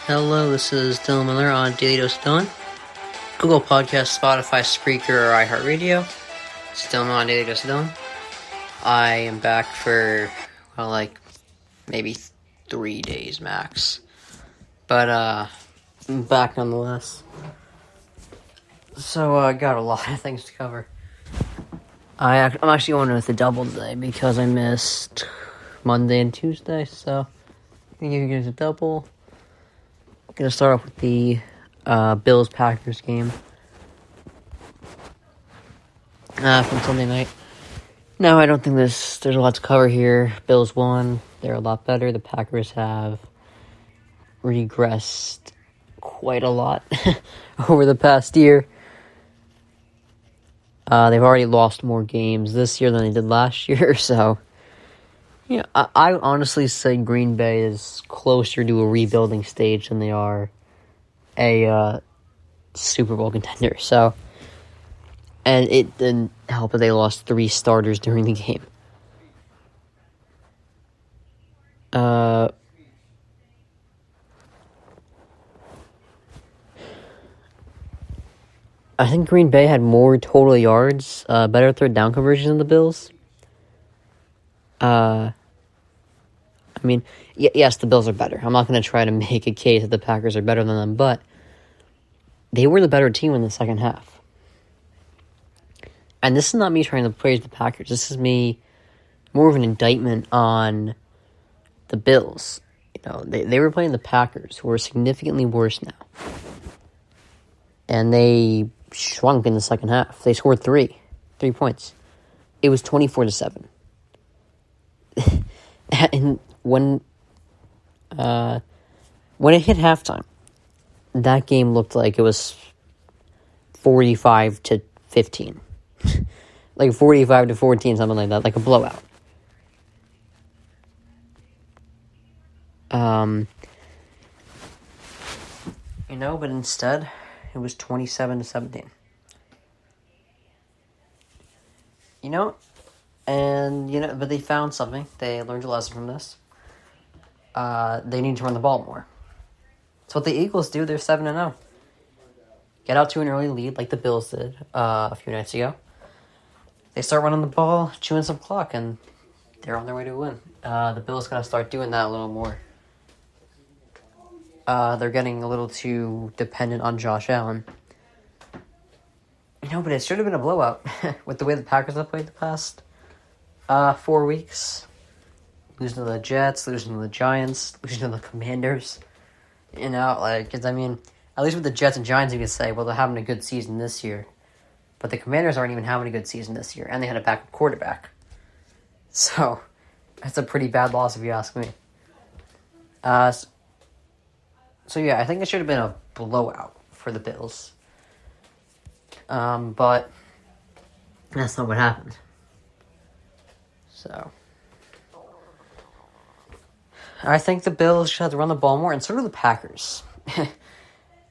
Hello, this is Dylan Miller on Daily Dose of Dylan, Google Podcast, Spotify, Spreaker, or iHeartRadio. It's Dylan on Daily Dose of Dylan. I am back for, maybe 3 days max. But, I'm back nonetheless. So, I got a lot of things to cover. I'm actually going with the double today because I missed Monday and Tuesday, so I'm going to give you guys a double. Gonna start off with the Bills-Packers game from Sunday night. No, I don't think there's a lot to cover here. Bills won. They're a lot better. The Packers have regressed quite a lot over the past year. They've already lost more games this year than they did last year, so yeah, I honestly say Green Bay is closer to a rebuilding stage than they are a Super Bowl contender. So, and it didn't help that they lost 3 starters during the game. I think Green Bay had more total yards, better third down conversion than the Bills. Yes, the Bills are better. I'm not going to try to make a case that the Packers are better than them, but they were the better team in the second half. And this is not me trying to praise the Packers. This is me more of an indictment on the Bills. You know, they were playing the Packers, who are significantly worse now. And they shrunk in the second half. They scored 3 points. It was 24-7. And when it hit halftime, that game looked like it was 45-15. Like 45-14, something like that, like a blowout. But instead, it was 27-17. But they found something. They learned a lesson from this. They need to run the ball more. It's what the Eagles do. They're 7-0. Get out to an early lead like the Bills did a few nights ago. They start running the ball, chewing some clock, and they're on their way to win. The Bills got to start doing that a little more. They're getting a little too dependent on Josh Allen. But it should have been a blowout with the way the Packers have played the past 4 weeks. Losing to the Jets, losing to the Giants, losing to the Commanders. At least with the Jets and Giants, you could say, well, they're having a good season this year. But the Commanders aren't even having a good season this year, and they had a backup quarterback. So, that's a pretty bad loss if you ask me. I think it should have been a blowout for the Bills. But that's not what happened. So, I think the Bills should have to run the ball more, and so do the Packers.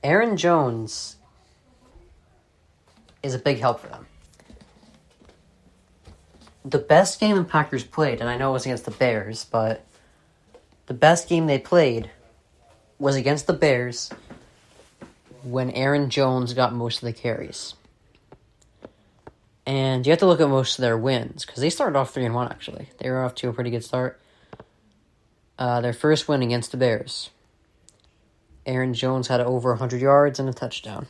Aaron Jones is a big help for them. The best game the Packers played, and I know it was against the Bears, but the best game they played was against the Bears when Aaron Jones got most of the carries. And you have to look at most of their wins, because they started off 3-1, actually. They were off to a pretty good start. Their first win against the Bears. Aaron Jones had over 100 yards and a touchdown.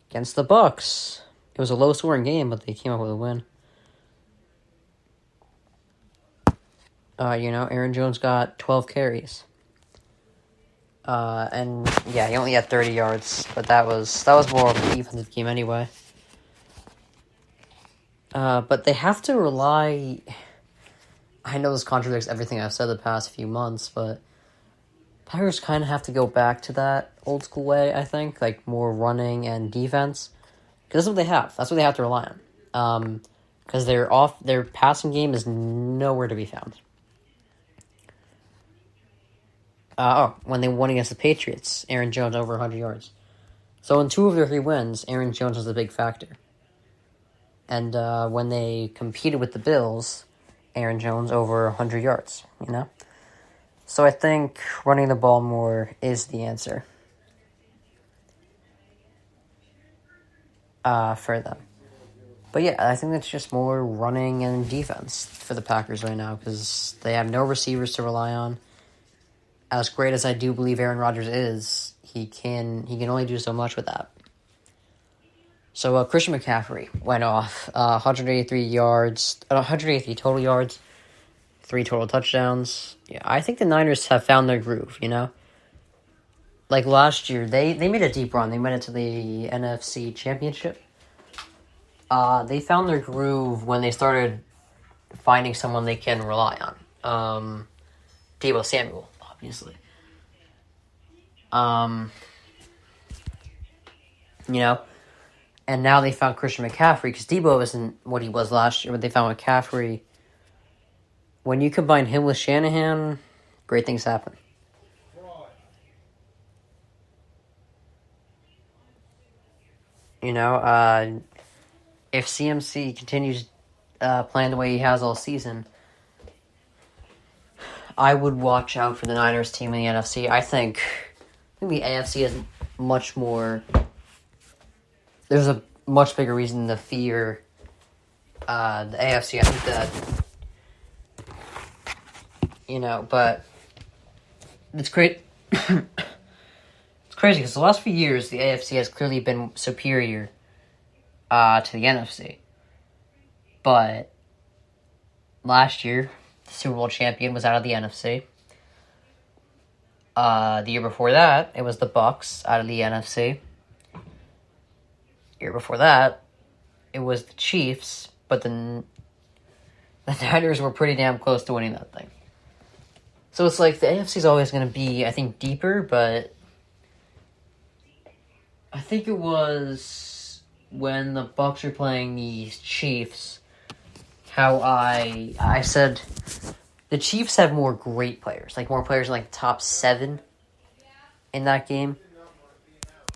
Against the Bucs, it was a low-scoring game, but they came up with a win. Aaron Jones got 12 carries. He only had 30 yards, but that was more of a defensive game anyway. But they have to rely... I know this contradicts everything I've said the past few months, but Packers kind of have to go back to that old school way, I think, like more running and defense. Because that's what they have. That's what they have to rely on. Because their passing game is nowhere to be found. When they won against the Patriots, Aaron Jones over 100 yards. So in 2 of their 3 wins, Aaron Jones was a big factor. And when they competed with the Bills, Aaron Jones over 100 yards, So I think running the ball more is the answer for them. But yeah, I think it's just more running and defense for the Packers right now because they have no receivers to rely on. As great as I do believe Aaron Rodgers is, he can only do so much with that. So Christian McCaffrey went off 183 yards, 183 total yards, 3 total touchdowns. Yeah, I think the Niners have found their groove, you know? Like last year, they made a deep run. They made it to the NFC Championship. They found their groove when they started finding someone they can rely on. Deebo Samuel, obviously. You know? And now they found Christian McCaffrey, because Deebo isn't what he was last year, but they found McCaffrey. When you combine him with Shanahan, great things happen. You know, if CMC continues playing the way he has all season, I would watch out for the Niners team in the NFC. I think the AFC is much more... There's a much bigger reason to fear the AFC. I think that... You know, but... It's great... It's crazy, because the last few years, the AFC has clearly been superior to the NFC. But last year, the Super Bowl champion was out of the NFC. The year before that, it was the Bucs out of the NFC. Year before that, it was the Chiefs, but the Niners were pretty damn close to winning that thing. So it's like the AFC is always going to be, I think, deeper, but I think it was when the Bucs were playing the Chiefs, how I said the Chiefs have more great players, like more players in like the top 7 in that game.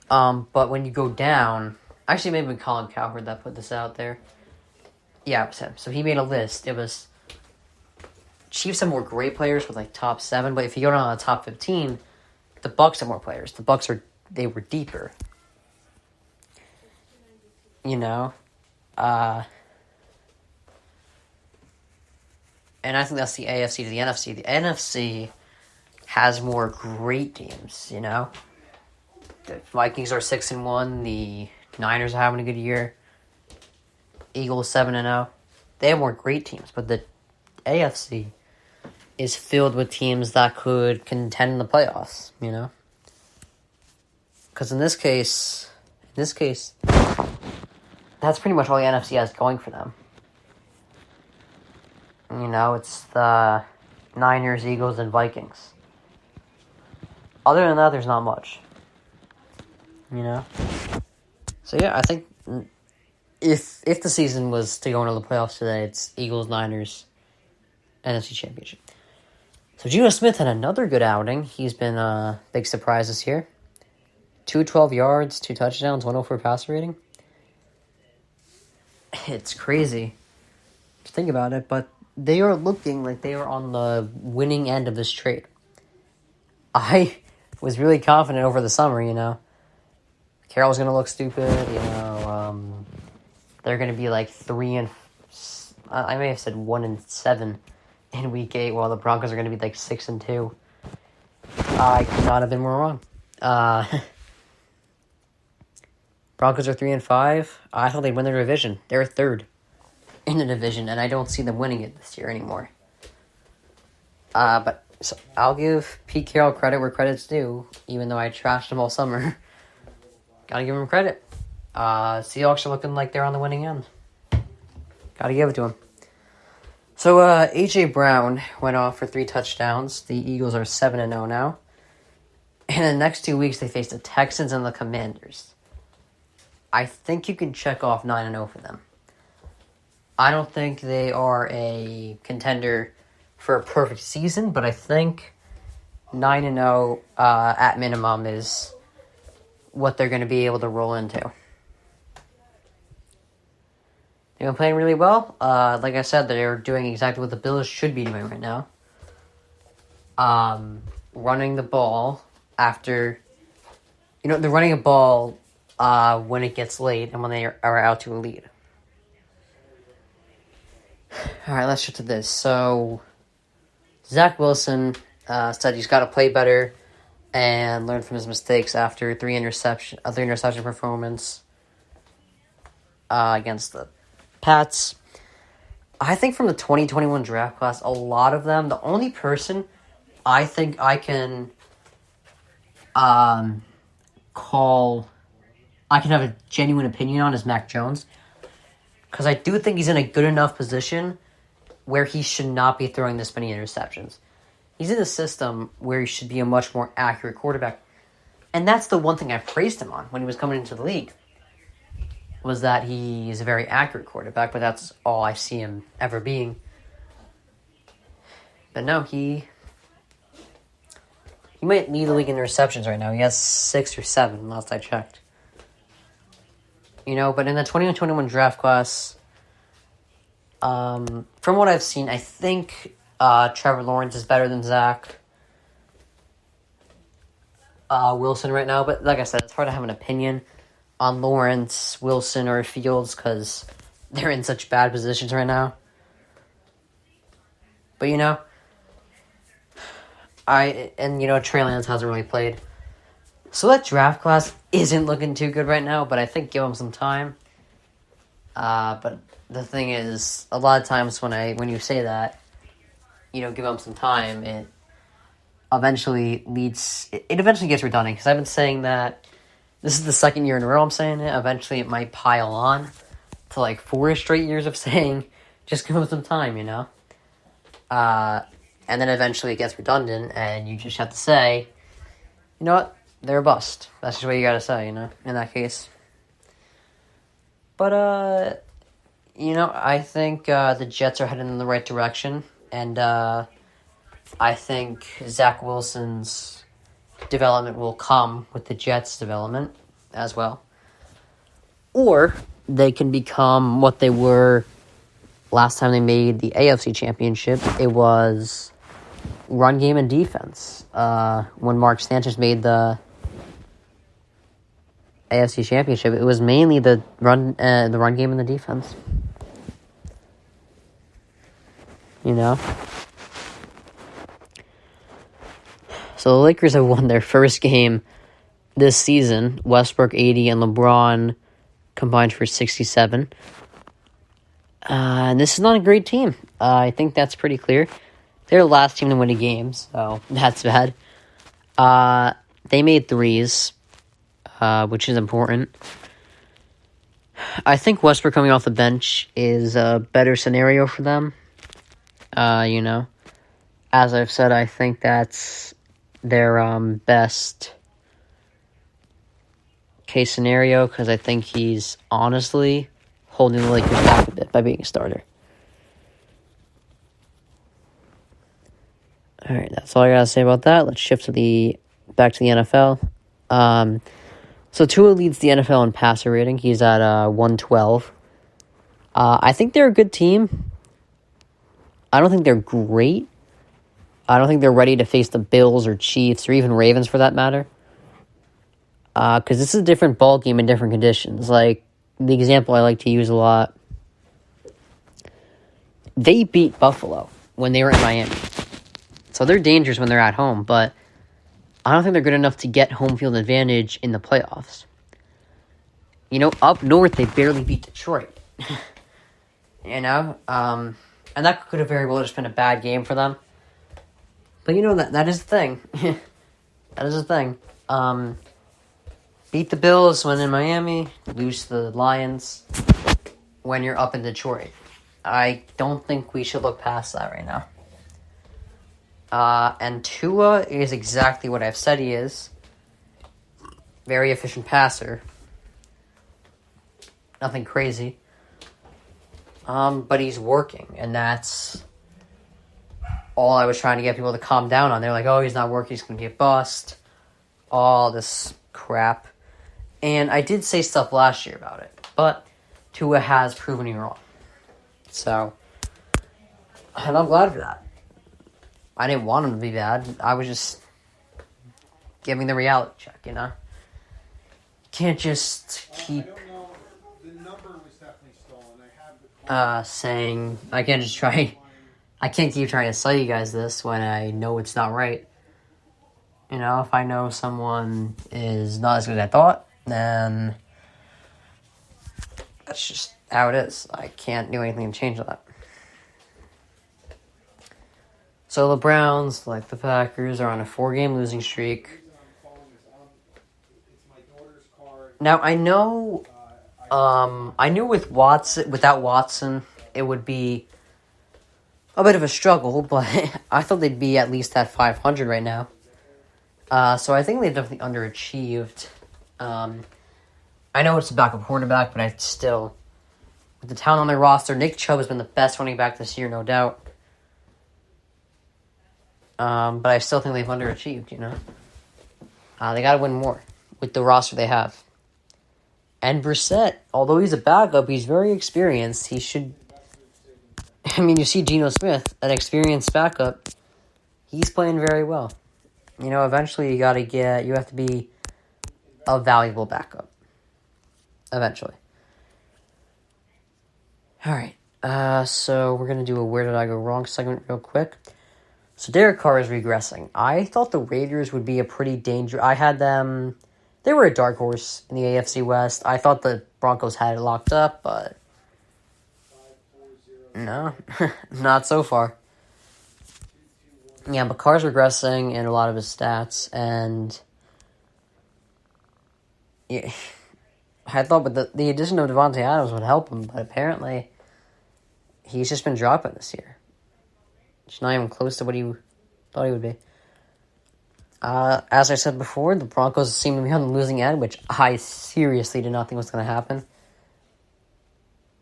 But when you go down, actually maybe Colin Cowherd that put this out there. Yeah, it was him. So he made a list. It was Chiefs have more great players with like top 7, but if you go down to the top 15, the Bucs have more players. The Bucs were deeper. You know? And I think that's the AFC to the NFC. The NFC has more great teams, you know? The Vikings are 6-1. The Niners are having a good year. Eagles 7-0. They have more great teams, but the AFC is filled with teams that could contend in the playoffs, you know? Because in this case, that's pretty much all the NFC has going for them. You know, it's the Niners, Eagles, and Vikings. Other than that, there's not much. You know? So yeah, I think if the season was to go into the playoffs today, it's Eagles, Niners, NFC Championship. So Geno Smith had another good outing. He's been a big surprise this year. 212 yards, 2 touchdowns, 104 passer rating. It's crazy to think about it, but they are looking like they are on the winning end of this trade. I was really confident over the summer, you know. Carroll's going to look stupid, you know. They're going to be like 3-... I may have said 1-7 in week 8, while the Broncos are going to be like 6-2. I could not have been more wrong. Broncos are 3-5. I thought they'd win their division. They're 3rd in the division, and I don't see them winning it this year anymore. But so I'll give Pete Carroll credit where credit's due, even though I trashed him all summer. Gotta give him credit. Seahawks are looking like they're on the winning end. Gotta give it to him. So, A.J. Brown went off for 3 touchdowns. The Eagles are 7-0 now. And in the next 2 weeks, they face the Texans and the Commanders. I think you can check off 9-0 for them. I don't think they are a contender for a perfect season, but I think 9-0 at minimum is what they're going to be able to roll into. They've been playing really well. Like I said, they're doing exactly what the Bills should be doing right now. running the ball after, they're running a ball when it gets late and when they are out to a lead. All right, let's get to this. So, Zach Wilson said he's got to play better and learn from his mistakes after three interception performance against the Pats. I think from the 2021 draft class, a lot of them, the only person I think I can have a genuine opinion on is Mac Jones. Because I do think he's in a good enough position where he should not be throwing this many interceptions. He's in a system where he should be a much more accurate quarterback. And that's the one thing I praised him on when he was coming into the league, was that he's a very accurate quarterback, but that's all I see him ever being. But no, he might lead the league in interceptions right now. He has 6 or 7, last I checked. But in the 2021 draft class, from what I've seen, I think Trevor Lawrence is better than Zach Wilson right now. But like I said, it's hard to have an opinion on Lawrence, Wilson, or Fields because they're in such bad positions right now. But, Trey Lance hasn't really played. So that draft class isn't looking too good right now, but I think give him some time. But the thing is, a lot of times when you say that, give him some time, it eventually gets redundant. Because I've been saying that, this is the second year in a row I'm saying it. Eventually it might pile on to like 4 straight years of saying, just give him some time, And then eventually it gets redundant, and you just have to say, you know what? They're a bust. That's just what you gotta say, in that case. But, I think the Jets are heading in the right direction. And I think Zach Wilson's development will come with the Jets' development as well. Or they can become what they were last time they made the AFC Championship. It was run game and defense. When Mark Sanchez made the AFC Championship, it was mainly the run game and the defense. So the Lakers have won their first game this season. Westbrook 80 and LeBron combined for 67. And this is not a great team. I think that's pretty clear. They're the last team to win a game, so that's bad. They made threes, which is important. I think Westbrook coming off the bench is a better scenario for them. As I've said, I think that's their best case scenario, because I think he's honestly holding the Lakers back a bit by being a starter. All right, that's all I gotta say about that. Let's shift back to the NFL. So Tua leads the NFL in passer rating. He's at 112. I think they're a good team. I don't think they're great. I don't think they're ready to face the Bills or Chiefs or even Ravens for that matter. Because this is a different ball game in different conditions. Like, the example I like to use a lot, they beat Buffalo when they were in Miami. So they're dangerous when they're at home, but I don't think they're good enough to get home field advantage in the playoffs. Up north, they barely beat Detroit. And that could have very well just been a bad game for them. But that is the thing. That is the thing. Beat the Bills when in Miami, lose to the Lions when you're up in Detroit. I don't think we should look past that right now. And Tua is exactly what I've said he is. Very efficient passer. Nothing crazy. But he's working, and that's all I was trying to get people to calm down on. They're like, oh, he's not working, he's going to be a bust. All this crap. And I did say stuff last year about it, but Tua has proven me wrong. So, and I'm glad for that. I didn't want them to be bad. I was just giving the reality check, you know? Can't just keep I don't know. The number was definitely stolen. I have the call. saying, I can't just try, I can't keep trying to sell you guys this when I know it's not right. You know, if I know someone is not as good as I thought, then that's just how it is. I can't do anything to change that. So the Browns, like the Packers, are on a 4-game losing streak. The reason I'm calling is it's my daughter's car. Now I know, I knew without Watson, it would be a bit of a struggle, but I thought they'd be at least at 500 right now. So I think they've definitely underachieved. I know it's a backup quarterback, but I still, with the talent on their roster, Nick Chubb has been the best running back this year, no doubt. But I still think they've underachieved, you know. They got to win more with the roster they have. And Brissett, although he's a backup, he's very experienced. He should... I mean, you see Geno Smith, an experienced backup. He's playing very well. You know, eventually you have to be a valuable backup. Eventually. Alright, so we're going to do a Where Did I Go Wrong segment real quick. So Derek Carr is regressing. I thought the Raiders would be a pretty dangerous... I had them... They were a dark horse in the AFC West. I thought the Broncos had it locked up, but... No, not so far. Yeah, but Carr's regressing in a lot of his stats, and... Yeah, I thought with the addition of Devontae Adams would help him, but apparently he's just been dropping this year. It's not even close to what he thought he would be. As I said before, the Broncos seem to be on the losing end, which I seriously did not think was going to happen.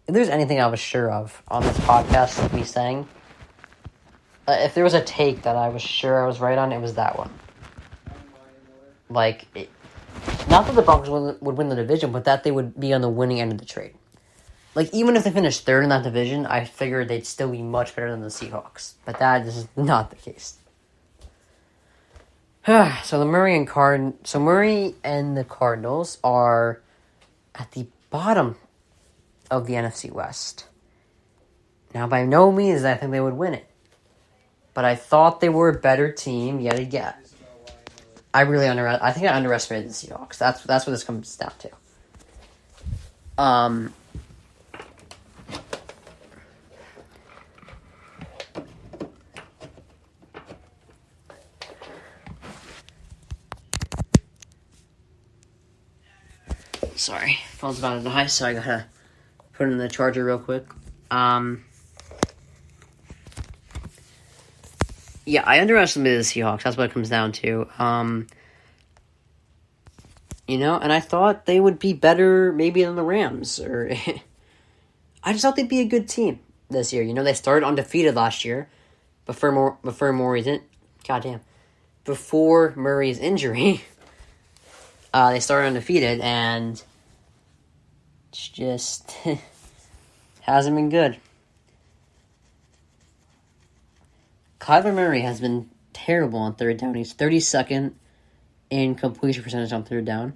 If there's anything I was sure of on this podcast, like me saying, if there was a take that I was sure I was right on, it was that one. Like, not that the Broncos would win the division, but that they would be on the winning end of the trade. Like, even if they finished third in that division, I figured they'd still be much better than the Seahawks. But that is not the case. So Murray and the Cardinals are at the bottom of the NFC West. Now, by no means I think they would win it. But I thought they were a better team yet again. I think I underestimated the Seahawks. That's what this comes down to. Sorry, phone's about to die, so I gotta put it in the charger real quick. Yeah, I underestimated the Seahawks. That's what it comes down to. You know, and I thought they would be better maybe than the Rams. Or I just thought they'd be a good team this year. You know, they started undefeated last year before Murray's injury. They started undefeated, and it's just hasn't been good. Kyler Murray has been terrible on third down. He's 32nd in completion percentage on third down.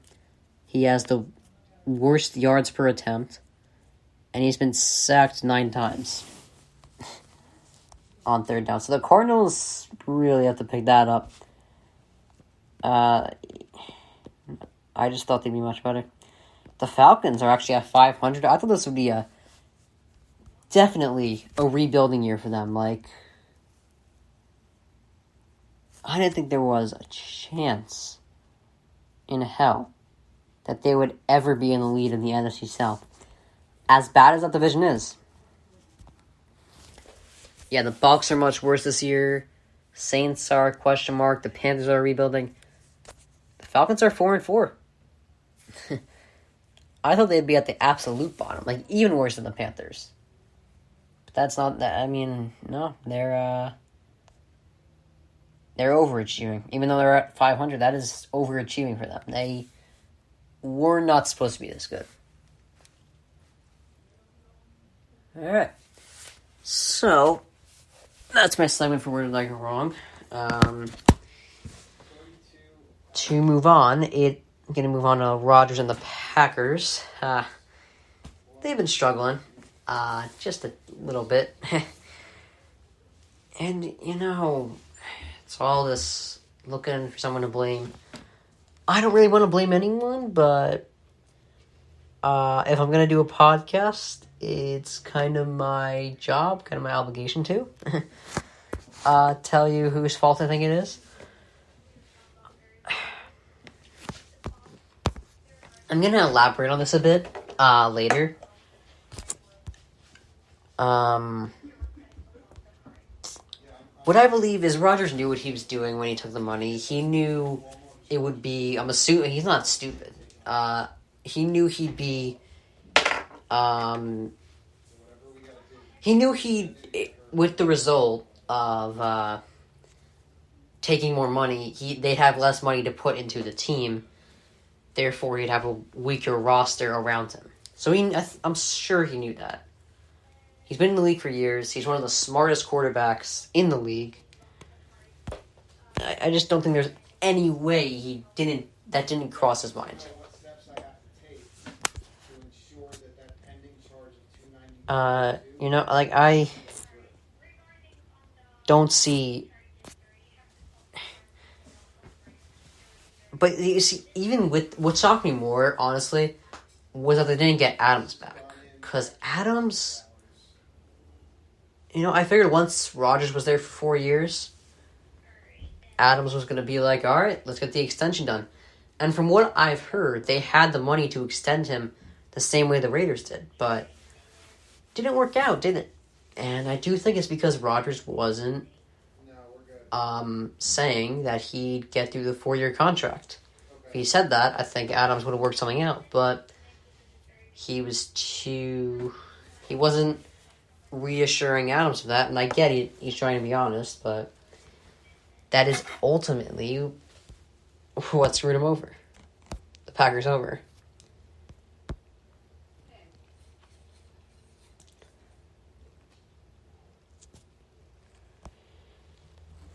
He has the worst yards per attempt, and he's been sacked 9 times on third down. So the Cardinals really have to pick that up. I just thought they'd be much better. The Falcons are actually at 500. I thought this would be definitely a rebuilding year for them. Like, I didn't think there was a chance in hell that they would ever be in the lead in the NFC South. As bad as that division is. Yeah, the Bucs are much worse this year. Saints are a question mark. The Panthers are rebuilding. The Falcons are 4-4. I thought they'd be at the absolute bottom, like even worse than the Panthers. But that's not that. I mean, no, they're overachieving. Even though they're at 500, that is overachieving for them. They were not supposed to be this good. All right, so that's my segment for Where Did I Go Wrong. To move on, I'm going to move on to Rodgers and the Packers. They've been struggling, just a little bit. And, it's all this looking for someone to blame. I don't really want to blame anyone, but if I'm going to do a podcast, it's kind of my job, kind of my obligation to tell you whose fault I think it is. I'm going to elaborate on this a bit later. What I believe is Rodgers knew what he was doing when he took the money. He knew it would be... I'm assuming he's not stupid. He knew he'd be... he knew with the result of taking more money, they'd have less money to put into the team. Therefore, he'd have a weaker roster around him. So I'm sure he knew that. He's been in the league for years. He's one of the smartest quarterbacks in the league. I just don't think there's any way that didn't cross his mind. What steps I have to take to ensure that pending charge of $292? I don't see. But you see, even with what shocked me more, honestly, was that they didn't get Adams back. Because Adams. I figured once Rodgers was there for 4 years, Adams was going to be like, all right, let's get the extension done. And from what I've heard, they had the money to extend him the same way the Raiders did. But didn't work out, did it? And I do think it's because Rodgers wasn't saying that he'd get through the 4-year contract. Okay. If he said that, I think Adams would have worked something out. But he wasn't reassuring Adams of that, and I get it, he's trying to be honest, but that is ultimately what screwed him over. The Packers over.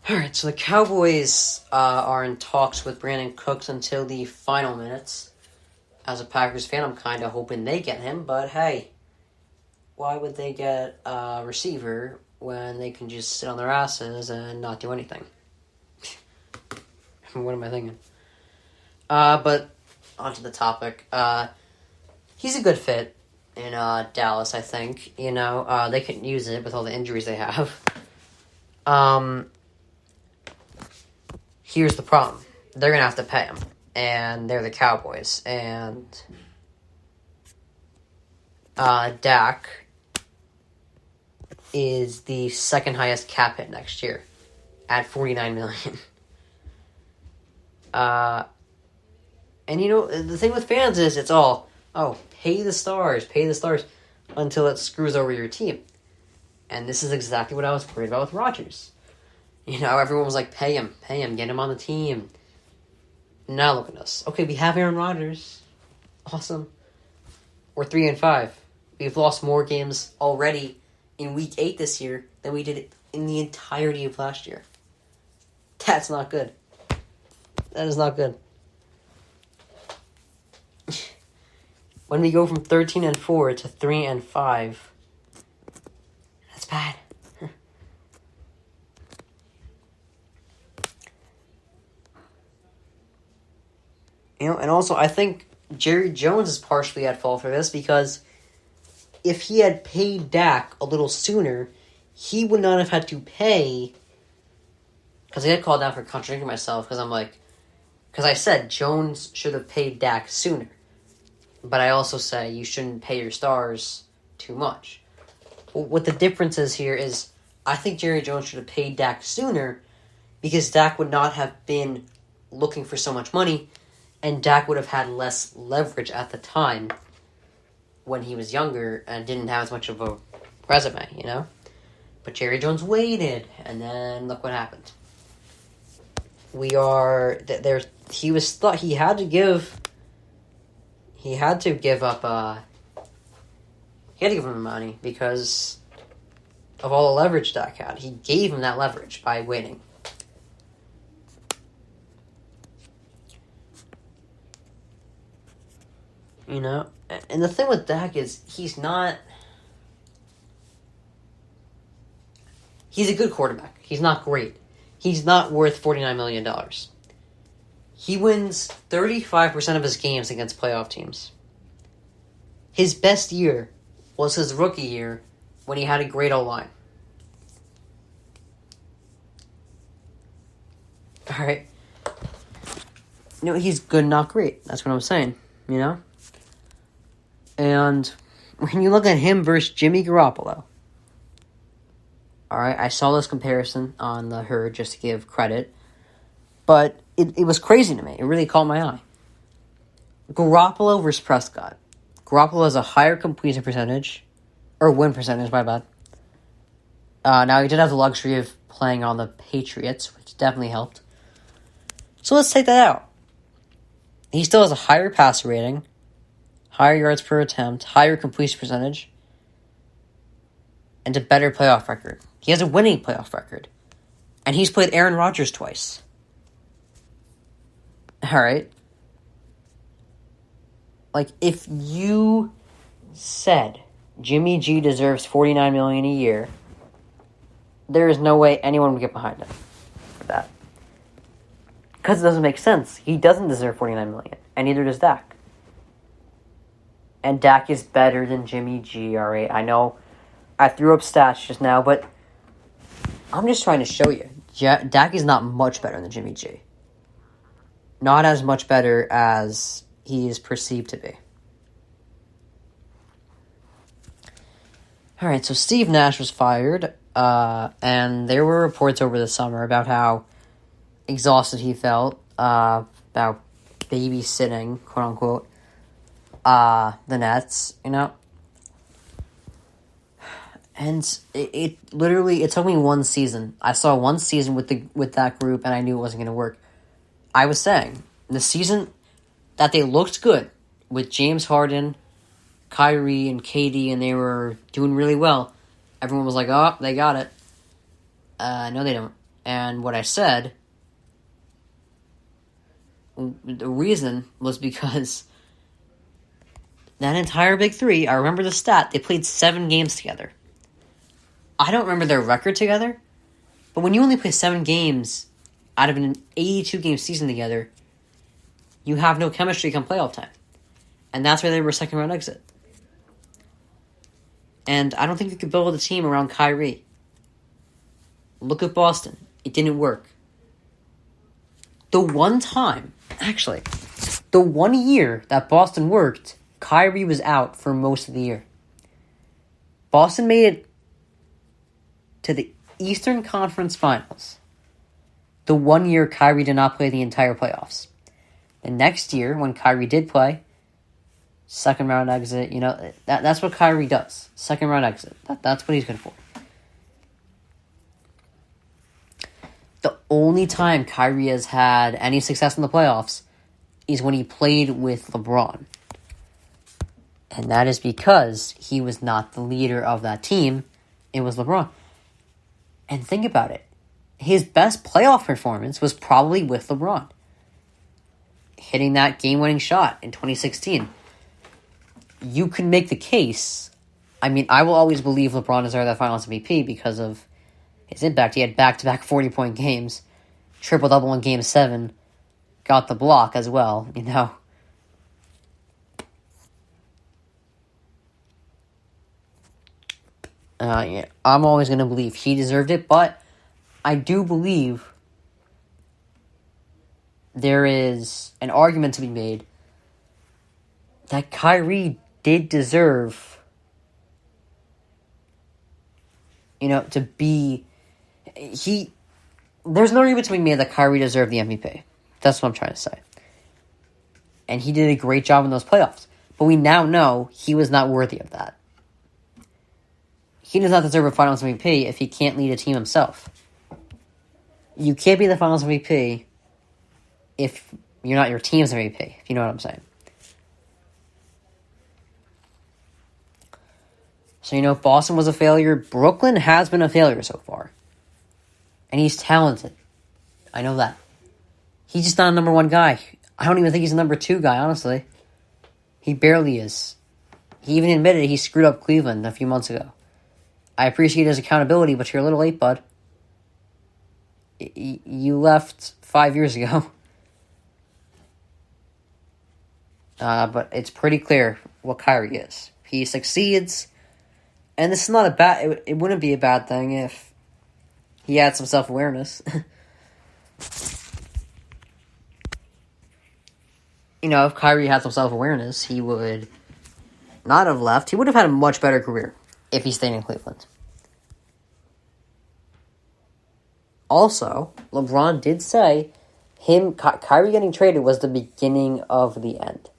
Alright, so the Cowboys are in talks with Brandon Cooks until the final minutes. As a Packers fan, I'm kind of hoping they get him, but hey, why would they get a receiver when they can just sit on their asses and not do anything? What am I thinking? But onto the topic. He's a good fit in Dallas, I think. They couldn't use it with all the injuries they have. Here's the problem. They're going to have to pay him. And they're the Cowboys. And Dak is the second highest cap hit next year at $49 million. And the thing with fans is it's all, pay the stars until it screws over your team. And this is exactly what I was worried about with Rodgers. Everyone was like, pay him, get him on the team. Now look at us. Okay, we have Aaron Rodgers. Awesome. We're 3-5. We've lost more games already in week 8 this year than we did in the entirety of last year. That's not good. That is not good. When we go from 13-4 to 3-5, that's bad. And also I think Jerry Jones is partially at fault for this because if he had paid Dak a little sooner, he would not have had to pay. Because I get called out for contradicting myself because I said Jones should have paid Dak sooner. But I also say you shouldn't pay your stars too much. What the difference is here is I think Jerry Jones should have paid Dak sooner because Dak would not have been looking for so much money and Dak would have had less leverage at the time when he was younger and didn't have as much of a resume, But Jerry Jones waited, and then look what happened. He had to give him money because of all the leverage Dak had. He gave him that leverage by waiting. You know? And the thing with Dak is he's a good quarterback. He's not great. He's not worth $49 million. He wins 35% of his games against playoff teams. His best year was his rookie year when he had a great O-line. Alright. You know, he's good, not great. That's what I'm saying, you know? And when you look at him versus Jimmy Garoppolo, alright, I saw this comparison on the Herd just to give credit, but it was crazy to me. It really caught my eye. Garoppolo versus Prescott. Garoppolo has a higher completion percentage, or win percentage, my bad. Now, he did have the luxury of playing on the Patriots, which definitely helped. So let's take that out. He still has a higher passer rating, higher yards per attempt, higher completion percentage, and a better playoff record. He has a winning playoff record. And he's played Aaron Rodgers twice. Alright? Like, if you said Jimmy G deserves $49 million a year, there is no way anyone would get behind him for that. Because it doesn't make sense. He doesn't deserve $49 million, and neither does Dak. And Dak is better than Jimmy G, alright? I know I threw up stats just now, but I'm just trying to show you. Dak is not much better than Jimmy G. Not as much better as he is perceived to be. Alright, so Steve Nash was fired, and there were reports over the summer about how exhausted he felt, about babysitting, quote-unquote, the Nets, you know? And it literally, it took me one season. I saw one season with that group, and I knew it wasn't going to work. I was saying, the season that they looked good with James Harden, Kyrie, and KD, and they were doing really well, everyone was like, oh, they got it. No, they don't. And what I said, the reason was because that entire Big Three, I remember the stat, they played 7 games together. I don't remember their record together, but when you only play 7 games out of an 82-game season together, you have no chemistry come playoff time. And that's why they were a second-round exit. And I don't think you could build a team around Kyrie. Look at Boston. It didn't work. The one year that Boston worked, Kyrie was out for most of the year. Boston made it to the Eastern Conference Finals. The one year Kyrie did not play the entire playoffs. The next year, when Kyrie did play, second round exit, you know, that's what Kyrie does. Second round exit. That's what he's good for. The only time Kyrie has had any success in the playoffs is when he played with LeBron. And that is because he was not the leader of that team. It was LeBron. And think about it. His best playoff performance was probably with LeBron. Hitting that game-winning shot in 2016. You could make the case. I mean, I will always believe LeBron deserved that Finals MVP because of his impact. He had back-to-back 40-point games. Triple-double in Game 7. Got the block as well, you know. Yeah, I'm always going to believe he deserved it, but I do believe there is an argument to be made that Kyrie did deserve, you know, to be... There's no argument to be made that Kyrie deserved the MVP. That's what I'm trying to say. And he did a great job in those playoffs. But we now know he was not worthy of that. He does not deserve a Finals MVP if he can't lead a team himself. You can't be the Finals MVP if you're not your team's MVP, if you know what I'm saying. So, you know, Boston was a failure. Brooklyn has been a failure so far. And he's talented. I know that. He's just not a number 1 guy. I don't even think he's a number 2 guy, honestly. He barely is. He even admitted he screwed up Cleveland a few months ago. I appreciate his accountability, but you're a little late, bud. You left 5 years ago. But it's pretty clear what Kyrie is. He succeeds, and this is not a bad... It wouldn't be a bad thing if he had some self-awareness. If Kyrie had some self-awareness, he would not have left. He would have had a much better career if he stayed in Cleveland. Also, LeBron did say Kyrie getting traded was the beginning of the end.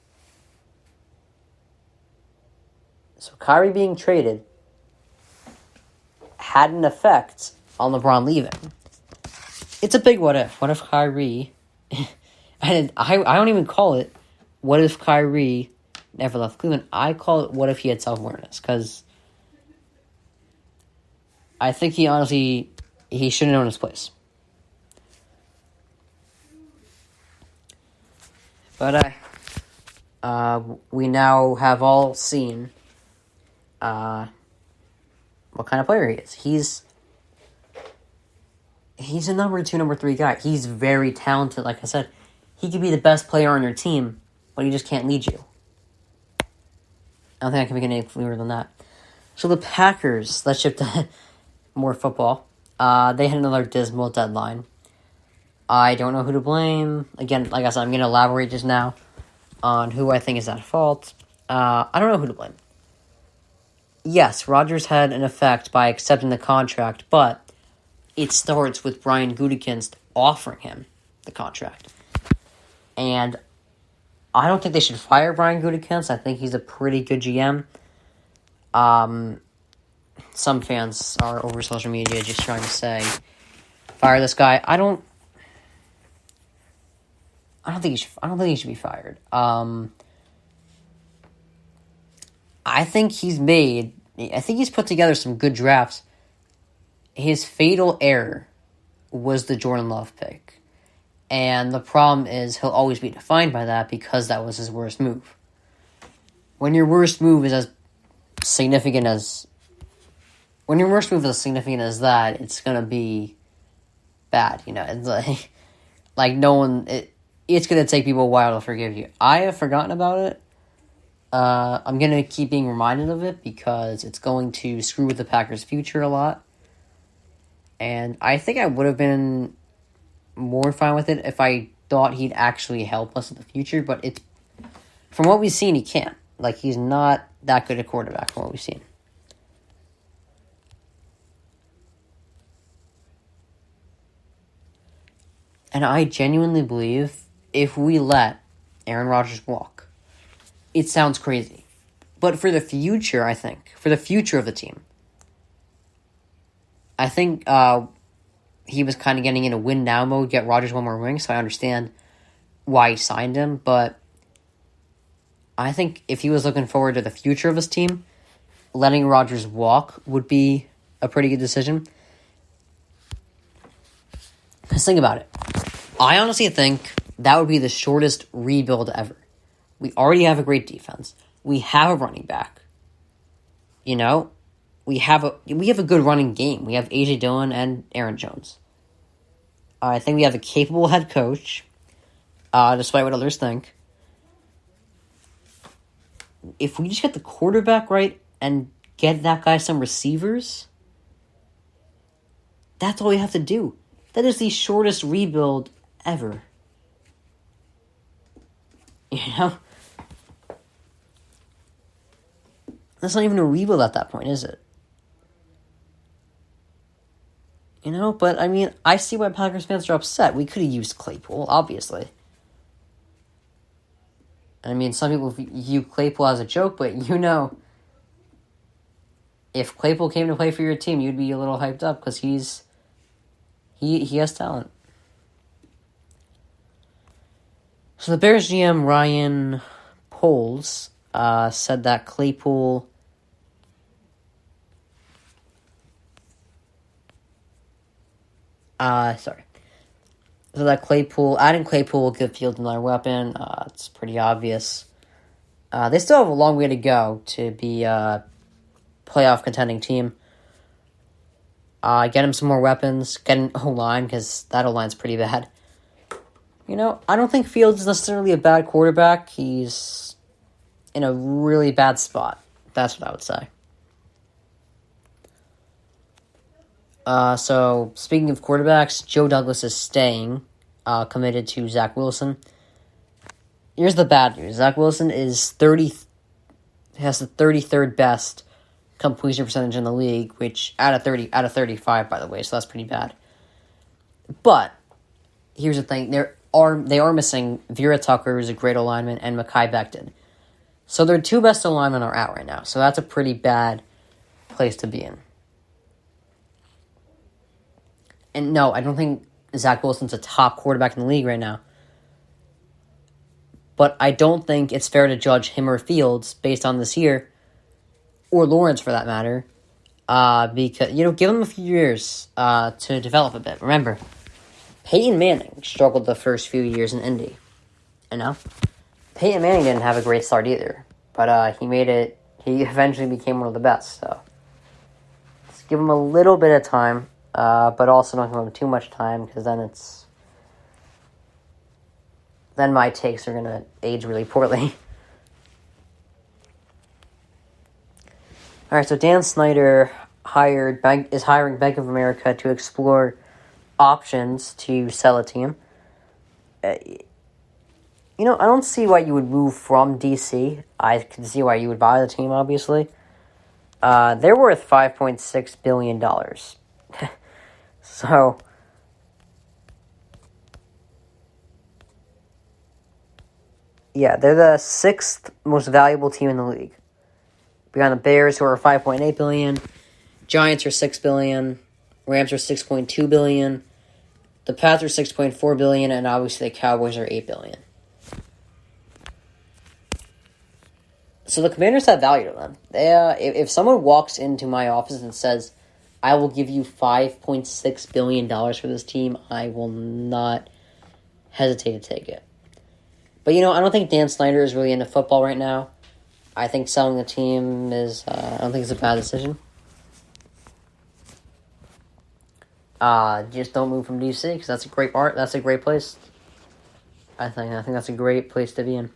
So Kyrie being traded had an effect on LeBron leaving. It's a big what if. What if Kyrie... and I don't even call it what if Kyrie never left Cleveland. I call it what if he had self-awareness. Because I think he honestly... He should have known his place. But we now have all seen what kind of player he is. He's a number 2, number 3 guy. He's very talented, like I said. He could be the best player on your team, but he just can't lead you. I don't think I can make it any clearer than that. So the Packers, let's shift to more football. They had another dismal deadline. I don't know who to blame. Again, like I said, I'm going to elaborate just now on who I think is at fault. I don't know who to blame. Yes, Rodgers had an effect by accepting the contract, but it starts with Brian Gutekunst offering him the contract. And I don't think they should fire Brian Gutekunst. I think he's a pretty good GM. Some fans are over social media just trying to say, fire this guy. I don't think he should be fired. I think he's put together some good drafts. His fatal error was the Jordan Love pick. And the problem is he'll always be defined by that because that was his worst move. When your worst move is as significant as that, it's gonna be bad, It's like no one... It's gonna take people a while to forgive you. I have forgotten about it. I'm gonna keep being reminded of it because it's going to screw with the Packers' future a lot. And I think I would have been more fine with it if I thought he'd actually help us in the future. But it's from what we've seen, he can't. Like, he's not that good a quarterback from what we've seen. And I genuinely believe if we let Aaron Rodgers walk, it sounds crazy. But for the future, I think, for the future of the team, I think he was kind of getting into win-now mode, get Rodgers one more ring, so I understand why he signed him. But I think if he was looking forward to the future of his team, letting Rodgers walk would be a pretty good decision. Because think about it. I honestly think that would be the shortest rebuild ever. We already have a great defense. We have a running back. We have a good running game. We have A.J. Dillon and Aaron Jones. I think we have a capable head coach, despite what others think. If we just get the quarterback right and get that guy some receivers, that's all we have to do. That is the shortest rebuild ever. That's not even a rebuild at that point, is it? But I mean, I see why Packers fans are upset. We could have used Claypool, obviously. I mean, some people view Claypool as a joke, but if Claypool came to play for your team, you'd be a little hyped up because he has talent. So the Bears GM, Ryan Poles, said that Claypool... So that adding Claypool will give Fields another weapon. It's pretty obvious. They still have a long way to go to be a playoff contending team. Get him some more weapons. Get an O-line, because that O-line's pretty bad. I don't think Fields is necessarily a bad quarterback. He's in a really bad spot. That's what I would say. So, speaking of quarterbacks, Joe Douglas is staying, committed to Zach Wilson. Here's the bad news. Zach Wilson has the 33rd best completion percentage in the league, which out of 35, by the way, so that's pretty bad. But here's the thing: they are missing Vera Tucker, who's a great alignment, and Mekhi Becton. So their two best alignment are out right now. So that's a pretty bad place to be in. And no, I don't think Zach Wilson's a top quarterback in the league right now. But I don't think it's fair to judge him or Fields based on this year, or Lawrence for that matter, because, give him a few years to develop a bit. Remember, Peyton Manning struggled the first few years in Indy. Peyton Manning didn't have a great start either, but he made it. He eventually became one of the best, so let's give him a little bit of time, but also not give him too much time, because then my takes are going to age really poorly. All right, so Dan Snyder is hiring Bank of America to explore options to sell a team. I don't see why you would move from DC. I can see why you would buy the team, obviously. They're worth $5.6 billion. So, yeah, they're the 6th most valuable team in the league. Behind the Bears, who are $5.8 billion. Giants are $6 billion. Rams are $6.2 billion. The Pats are $6.4 billion, and obviously the Cowboys are $8 billion. So the Commanders have value to them. If someone walks into my office and says, I will give you $5.6 billion for this team, I will not hesitate to take it. But, I don't think Dan Snyder is really into football right now. I think selling the team I don't think it's a bad decision. Just don't move from DC, because that's a great place. I think that's a great place to be in.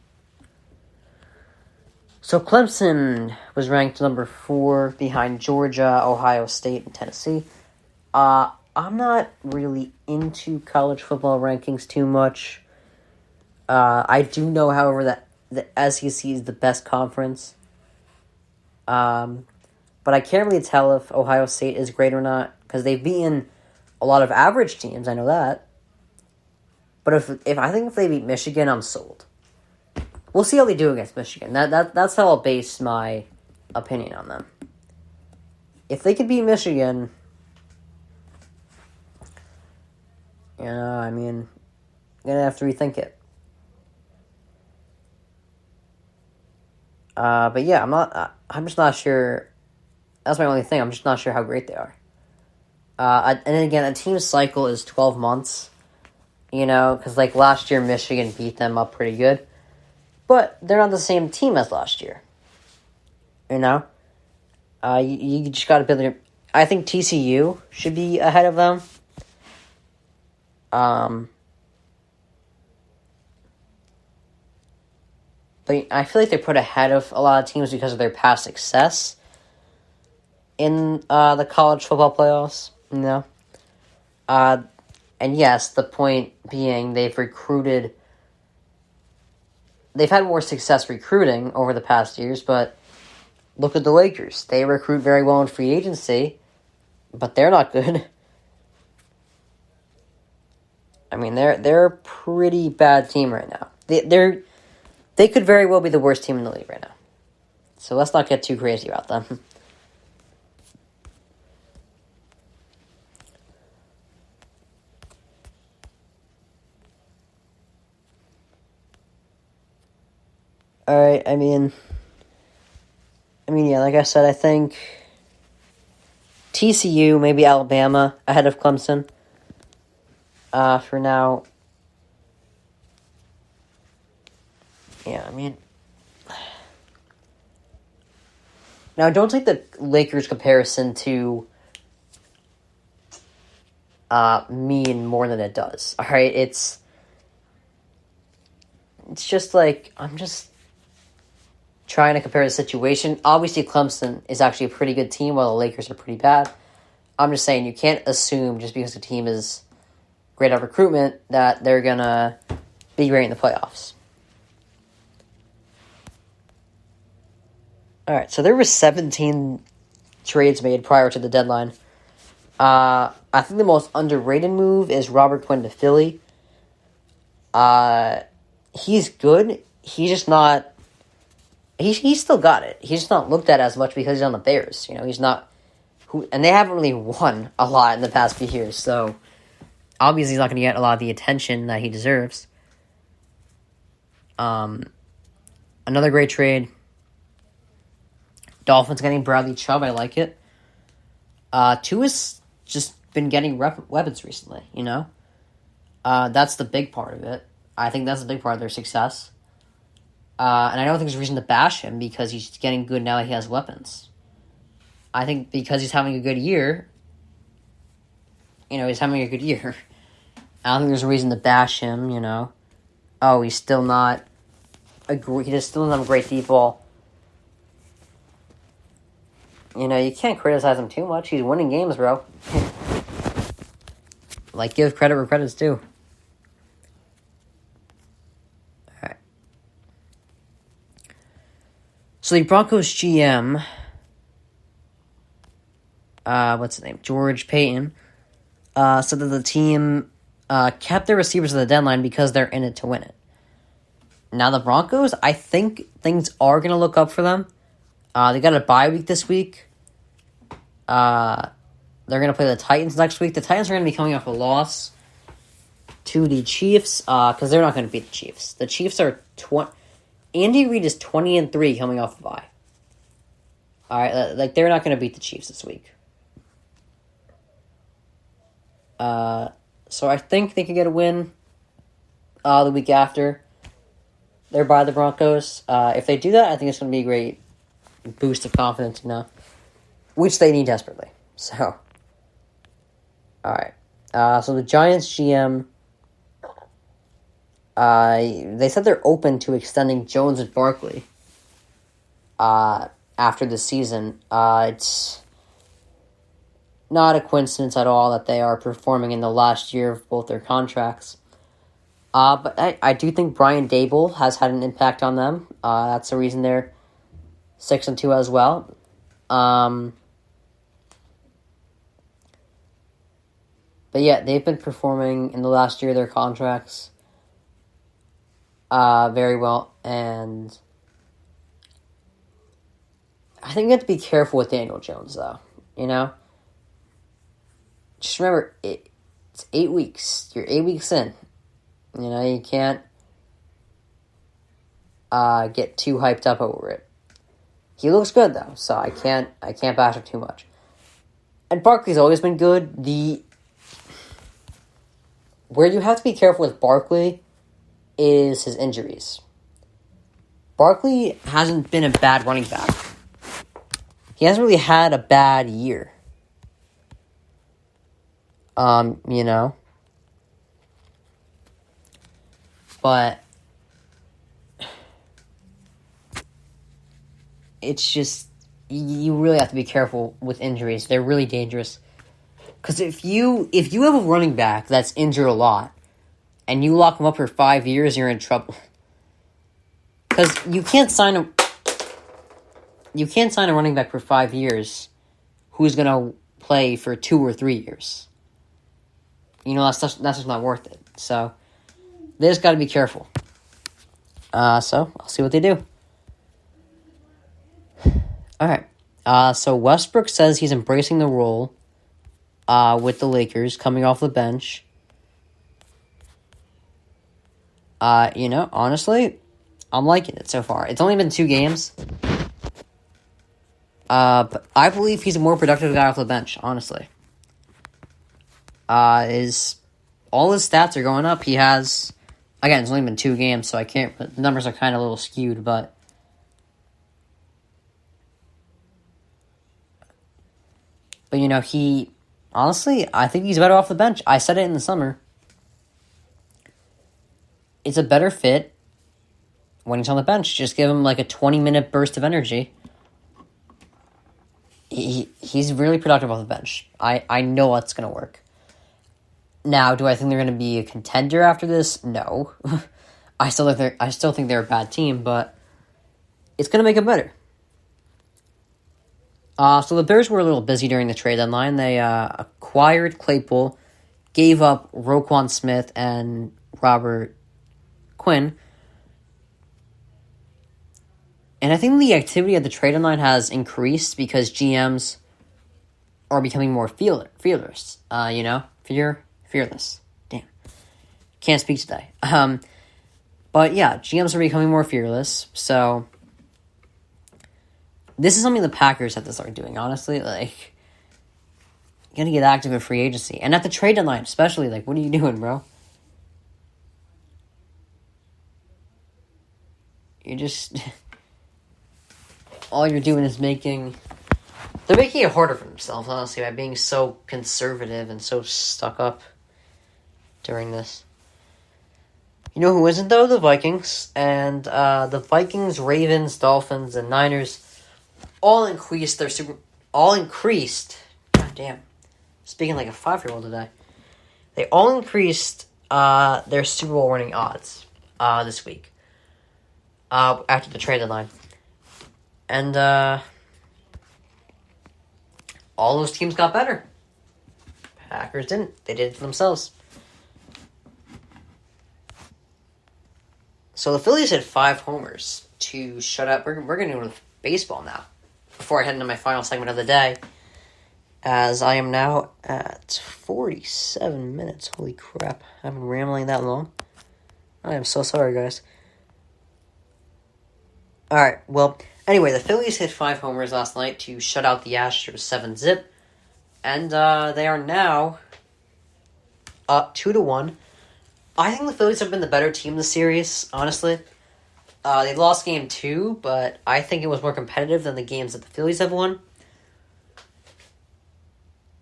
So Clemson was ranked number 4 behind Georgia, Ohio State, and Tennessee. I'm not really into college football rankings too much. I do know, however, that the SEC is the best conference. But I can't really tell if Ohio State is great or not, because they've beaten a lot of average teams, I know that. But if they beat Michigan, I'm sold. We'll see how they do against Michigan. That's how I'll base my opinion on them. If they could beat Michigan, I'm gonna have to rethink it. But yeah, I'm just not sure. That's my only thing. I'm just not sure how great they are. And then again, a team cycle is 12 months. Because last year Michigan beat them up pretty good. But they're not the same team as last year. You just got to build your... I think TCU should be ahead of them. But I feel like they're put ahead of a lot of teams because of their past success in the college football playoffs. And yes, the point being they've had more success recruiting over the past years, but look at the Lakers. They recruit very well in free agency, but they're not good. They're a pretty bad team right now. They could very well be the worst team in the league right now. So let's not get too crazy about them. Alright, yeah, like I said, I think TCU, maybe Alabama, ahead of Clemson. For now. Yeah, Now, don't take the Lakers comparison to mean more than it does. All right, it's just like I'm just trying to compare the situation. Obviously, Clemson is actually a pretty good team, while the Lakers are pretty bad. I'm just saying you can't assume just because the team is great at recruitment that they're gonna be great in the playoffs. All right, so there were 17 trades made prior to the deadline. I think the most underrated move is Robert Quinn to Philly. He's good. He's just not. He's still got it. He's just not looked at as much because he's on the Bears. You know, he's not. And they haven't really won a lot in the past few years, so obviously he's not going to get a lot of the attention that he deserves. Another great trade. Dolphins getting Bradley Chubb. I like it. Tua's just been getting weapons recently, you know? That's the big part of it. I think that's the big part of their success. And I don't think there's a reason to bash him because he's getting good now that he has weapons. I think because he's having a good year, he's having a good year. I don't think there's a reason to bash him, you know? Oh, he's still not he still doesn't have a great deep ball. You can't criticize him too much. He's winning games, bro. Give credit where credit's due. Alright. So the Broncos GM, what's his name? George Payton, said that the team kept their receivers at the deadline because they're in it to win it. Now the Broncos, I think things are going to look up for them. They got a bye week this week. They're going to play the Titans next week. The Titans are going to be coming off a loss to the Chiefs because they're not going to beat the Chiefs. The Chiefs are Andy Reid is 20-3 coming off a bye. All right, they're not going to beat the Chiefs this week. So I think they could get a win the week after. They're by the Broncos. If they do that, I think it's going to be a great boost of confidence, which they need desperately. So, all right. So the Giants GM, they said they're open to extending Jones and Barkley after the season. It's not a coincidence at all that they are performing in the last year of both their contracts. But I do think Brian Daboll has had an impact on them. That's the reason they're 6-2 as well. But yeah, they've been performing in the last year of their contracts very well. And I think you have to be careful with Daniel Jones, though. Just remember, it's 8 weeks. You're 8 weeks in. You can't get too hyped up over it. He looks good though, so I can't bash him too much. And Barkley's always been good. Where you have to be careful with Barkley is his injuries. Barkley hasn't been a bad running back. He hasn't really had a bad year. But it's just, you really have to be careful with injuries. They're really dangerous. Because if you have a running back that's injured a lot, and you lock him up for 5 years, you're in trouble. Because you can't sign a running back for 5 years who's going to play for 2 or 3 years. That's just not worth it. So they just got to be careful. So I'll see what they do. All right. So Westbrook says he's embracing the role with the Lakers, coming off the bench. Honestly, I'm liking it so far. It's only been 2 games. But I believe he's a more productive guy off the bench, honestly. All his stats are going up. He has, again, it's only been 2 games, so the numbers are kind of a little skewed, but But, he... Honestly, I think he's better off the bench. I said it in the summer. It's a better fit when he's on the bench. Just give him like a 20-minute burst of energy. He's really productive off the bench. I know that's going to work. Now, do I think they're going to be a contender after this? No. I still think they're a bad team, but it's going to make it better. So the Bears were a little busy during the trade deadline. They acquired Claypool, gave up Roquan Smith and Robert Quinn. And I think the activity at the trade deadline has increased because GMs are becoming more fearless. Fearless. Damn. Can't speak today. But yeah, GMs are becoming more fearless, so... This is something the Packers have to start doing, honestly. Like, you gotta get active in free agency. And at the trade deadline, especially, like, what are you doing, bro? You just... all you're doing is making... They're making it harder for themselves, honestly, by being so conservative and so stuck up during this. You know who isn't, though? The Vikings. And the Vikings, Ravens, Dolphins, and Niners... all increased. God damn. Speaking like a 5-year-old today. They all increased their Super Bowl winning odds this week. After the trade deadline. And all those teams got better. Packers didn't. They did it for themselves. So the Phillies had 5 homers to shut up. We're going to go to baseball now. Before I head into my final segment of the day, as I am now at 47 minutes. Holy crap. I've been rambling that long. I am so sorry, guys. Alright, well, anyway, the Phillies hit 5 homers last night to shut out the Astros 7-0. And they are now up 2-1. I think the Phillies have been the better team this series, honestly. They lost game 2, but I think it was more competitive than the games that the Phillies have won.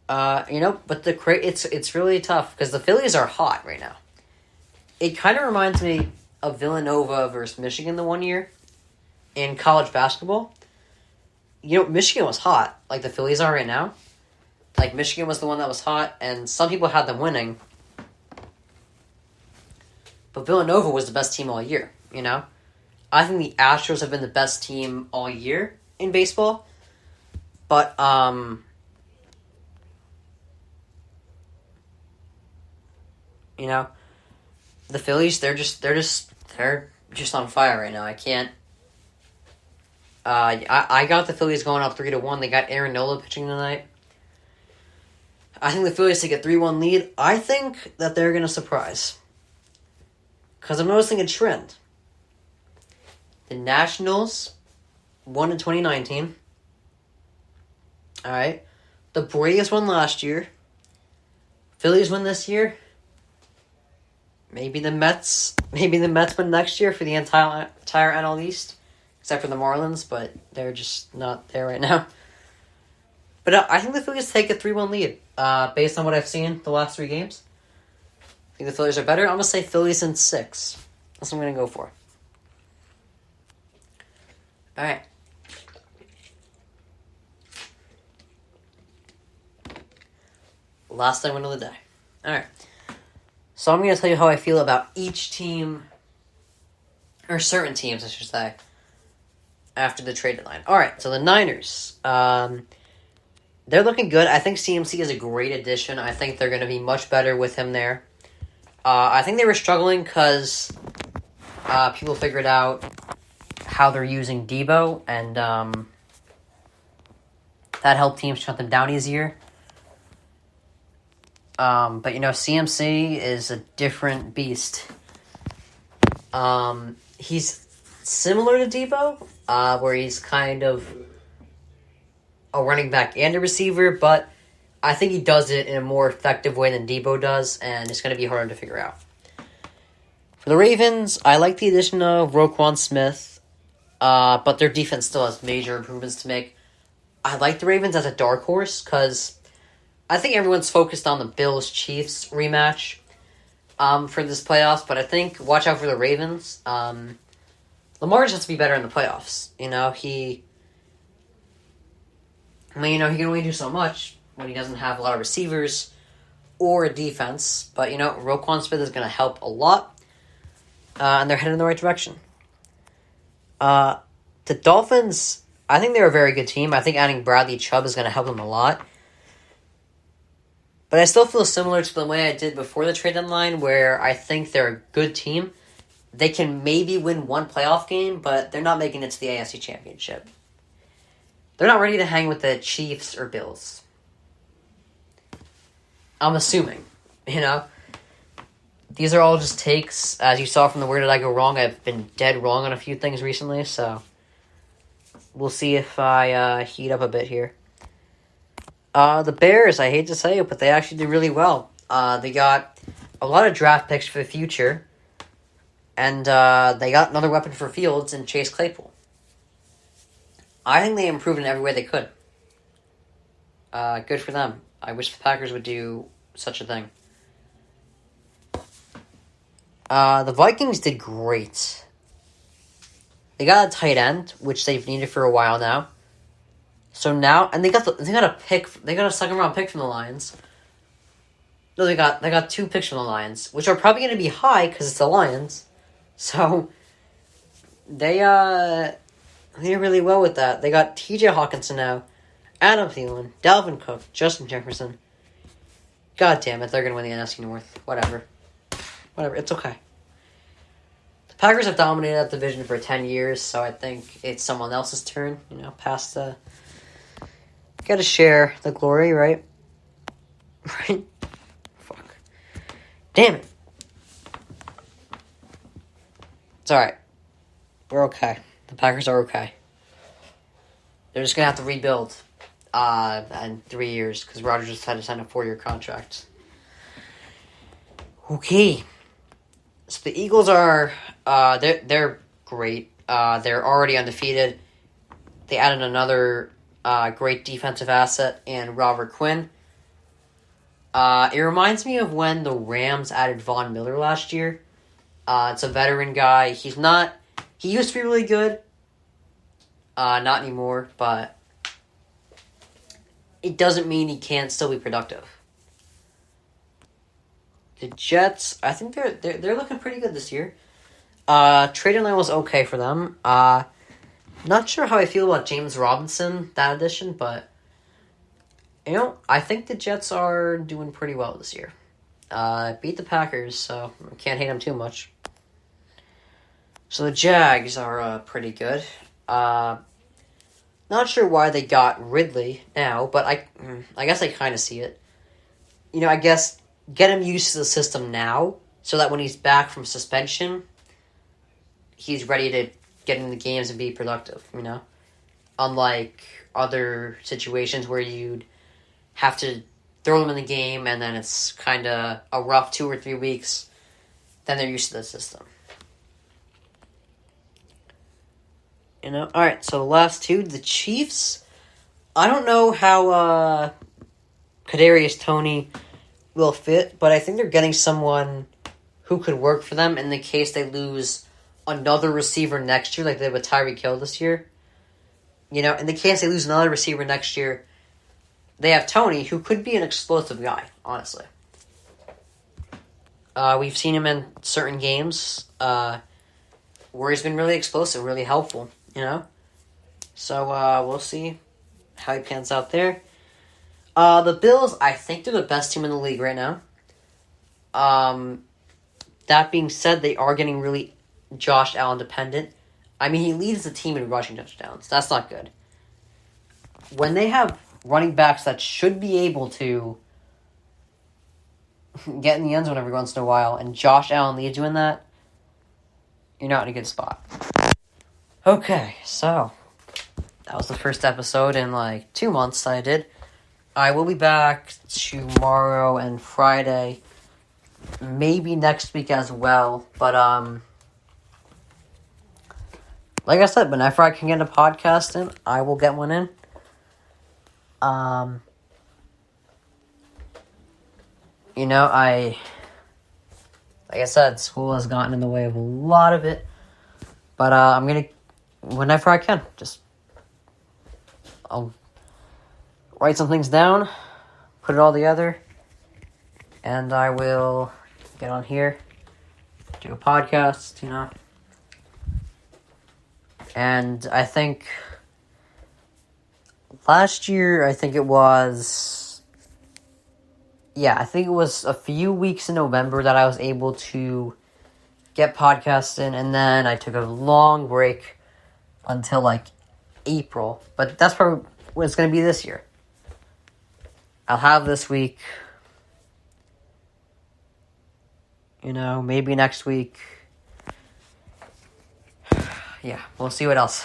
But it's really tough because the Phillies are hot right now. It kind of reminds me of Villanova versus Michigan the one year in college basketball. Michigan was hot, like the Phillies are right now. Like, Michigan was the one that was hot, and some people had them winning. But Villanova was the best team all year, I think the Astros have been the best team all year in baseball. But, the Phillies, they're just on fire right now. I can't, I got the Phillies going up 3-1. They got Aaron Nola pitching tonight. I think the Phillies take a 3-1 lead. I think that they're going to surprise. Because I'm noticing a trend. The Nationals won in 2019. Alright. The Braves won last year. Phillies win this year. Maybe the Mets win next year for the entire NL East. Except for the Marlins, but they're just not there right now. But I think the Phillies take a 3-1 lead. Based on what I've seen the last 3 games. I think the Phillies are better. I'm going to say Phillies in 6. That's what I'm going to go for. Alright. Last segment of the day. Alright. So I'm going to tell you how I feel about each team, or certain teams, I should say, after the trade deadline. Alright, so the Niners. They're looking good. I think CMC is a great addition. I think they're going to be much better with him there. I think they were struggling because people figured out how they're using Debo, and that helped teams shut them down easier. But CMC is a different beast. He's similar to Debo, where he's kind of a running back and a receiver, but I think he does it in a more effective way than Debo does, and it's going to be harder to figure out. For the Ravens, I like the addition of Roquan Smith, but their defense still has major improvements to make. I like the Ravens as a dark horse, because I think everyone's focused on the Bills-Chiefs rematch for this playoffs, but I think watch out for the Ravens. Lamar just has to be better in the playoffs. He can only do so much when he doesn't have a lot of receivers or a defense. But, Roquan Smith is going to help a lot, and they're heading in the right direction. The Dolphins, I think they're a very good team. I think adding Bradley Chubb is going to help them a lot. But I still feel similar to the way I did before the trade deadline, where I think they're a good team. They can maybe win one playoff game, but they're not making it to the AFC Championship. They're not ready to hang with the Chiefs or Bills. I'm assuming, These are all just takes. As you saw from the Where Did I Go Wrong, I've been dead wrong on a few things recently, so we'll see if I heat up a bit here. The Bears, I hate to say it, but they actually did really well. They got a lot of draft picks for the future, and they got another weapon for Fields in Chase Claypool. I think they improved in every way they could. Good for them. I wish the Packers would do such a thing. The Vikings did great. They got a tight end, which they've needed for a while now. So now, and they got a second round pick from the Lions. No, they got 2 picks from the Lions, which are probably going to be high because it's the Lions. So they did really well with that. They got T.J. Hawkinson now, Adam Thielen, Dalvin Cook, Justin Jefferson. God damn it, they're going to win the NFC North. Whatever, it's okay. The Packers have dominated that division for 10 years, so I think it's someone else's turn, past the... Gotta share the glory, right? Right? Fuck. Damn it. It's alright. We're okay. The Packers are okay. They're just gonna have to rebuild in 3 years because Rodgers just had to sign a 4-year contract. Okay. So the Eagles are they're great. They're already undefeated. They added another great defensive asset in Robert Quinn. It reminds me of when the Rams added Von Miller last year. It's a veteran guy. He used to be really good. Not anymore, but it doesn't mean he can't still be productive. The Jets, I think they're looking pretty good this year. Trading line was okay for them. Not sure how I feel about James Robinson, that addition, but I think the Jets are doing pretty well this year. Beat the Packers, so I can't hate them too much. So the Jags are pretty good. Not sure why they got Ridley now, but I guess I kind of see it. I guess get him used to the system now, so that when he's back from suspension, he's ready to get in the games and be productive, Unlike other situations where you'd have to throw them in the game and then it's kind of a rough 2 or 3 weeks, then they're used to the system. Alright, so the last 2, the Chiefs. I don't know how Kadarius Toney will fit, but I think they're getting someone who could work for them in the case they lose another receiver next year, like they did with Tyreek Hill this year. In the case they lose another receiver next year, they have Toney, who could be an explosive guy, honestly. We've seen him in certain games where he's been really explosive, really helpful, So we'll see how he pans out there. The Bills, I think they're the best team in the league right now. That being said, they are getting really Josh Allen dependent. I mean, he leads the team in rushing touchdowns. That's not good. When they have running backs that should be able to get in the end zone every once in a while, and Josh Allen leads you in that, you're not in a good spot. Okay, so that was the first episode in 2 months that I did. I will be back tomorrow and Friday, maybe next week as well, but like I said, whenever I can get a podcast in, I will get one in. like I said, school has gotten in the way of a lot of it. But I'm going to, whenever I can, I'll write some things down, put it all together, and I will get on here, do a podcast, And I think last year, I think it was a few weeks in November that I was able to get podcasts in, and then I took a long break until like April. But that's probably what it's going to be this year. I'll have this week, maybe next week. Yeah, we'll see what else.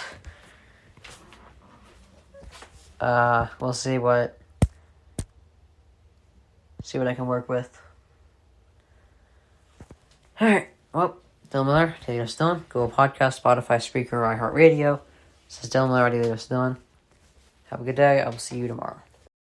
We'll see what I can work with. Alright, well, Dylan Miller, Daily Dose Dylan, Google Podcast, Spotify, Spreaker, iHeartRadio. This is Dylan Miller, Daily Dose Dylan. Have a good day. I will see you tomorrow.